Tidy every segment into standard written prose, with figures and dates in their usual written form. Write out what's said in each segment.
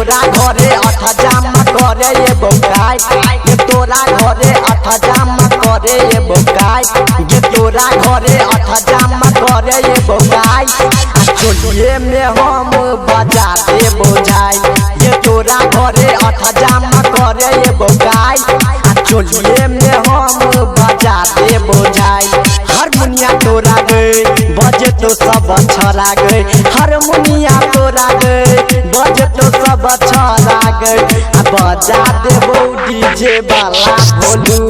तोरा घरे अठ जामा करे ये बोकाई ये तोरा घरे अठ जामा करे ये बोकाई ये तोरा घरे अठ जामा करे ये बोकाई चोलिए में हम बजा दे बोझाई ये तोरा घरे अठ जामा करे ये बोकाई चोलिए में हम बजा दे बोझाई हारमोनिया तोरा गए बजे तो सब छरा गए हारमोनिया तोरा गए बजे तो सब छरा गए बजा देबो डीजे वाला भोलू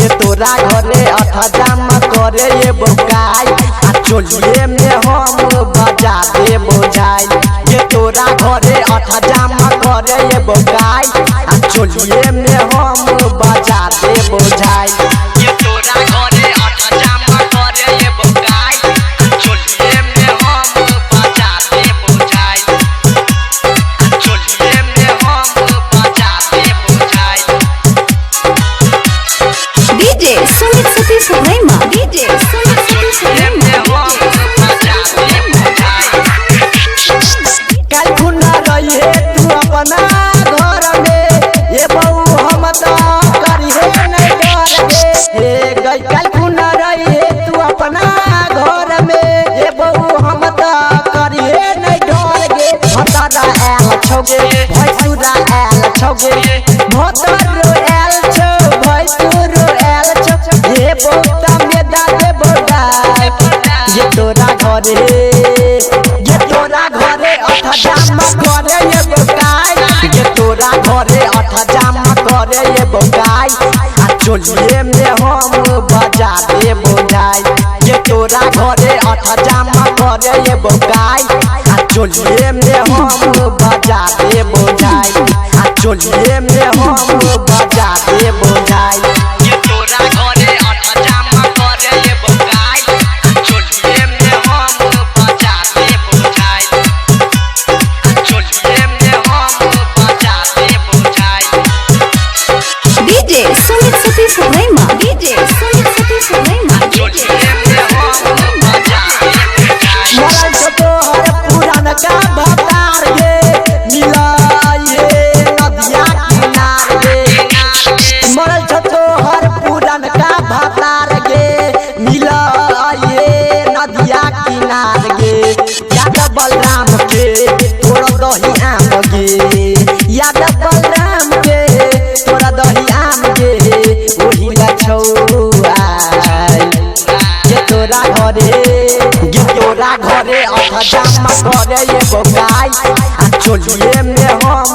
ये तोरा घरे अठ जामा करे ये बोकाई चोलिए में हम बजा दे बोझाई ये तोरा घरे अठ जामा करे ये बोकाई चोलिए में हम बजा दे बोझाई ये तोरा घरे अठ जामा करे ये बोकाई चोलिए में हम बजा दे बोझाई चोलिए में हम बजा दे बोझाई डीजे सुमित सतीश रैमा डीजे सुमित सतीश रैमा बजा दे बोझाई कल खुना रही है तू अपना घर में ये बहू हम तो करिए नहीं डर गे गई कल खुना रही है तू अपना घर में ये बहू हम तो करिए नहीं डर गे भतरा एल छोगे भैसुरा एल छोगे भतरो एल छो भैसुरो एल छो ये बोता में दादे बोटा ये तोरा घरे अठ जामा करे ये बोकाई ये तोरा घरे अठ जामा करे ये बोकाई चोलिए में हम बजा दे बोझाई ये तोरा घरे अठ जामा करे ये बोकाई चोलिए में हम बजा दे बोझाई चोलिए में हम बजा दे बोझाई ये तोरा घरे अठ जामा करे ये बोकाई चोलिए में हम बजा दे बोझाई चोलिए में हम बजा दे बोझाई डीजे सुमित सतीश रैमा डीजे सुमित सतीश रैमा चोलिए में हम बजा दे बोझाई मरल तो तोहर पुरान का भतार गे मिला ये नदिया किनार गे मरल तो तोहर पुरान का भतार गे मिला ये नदिया किनार गे यादव बलराम के तोरा दही आम गे यादव बलराम के तोरा दही आम गे ओही ला छौआ ये तोरा घरे अठ जामा करे ये बोकाई चोलिए में हम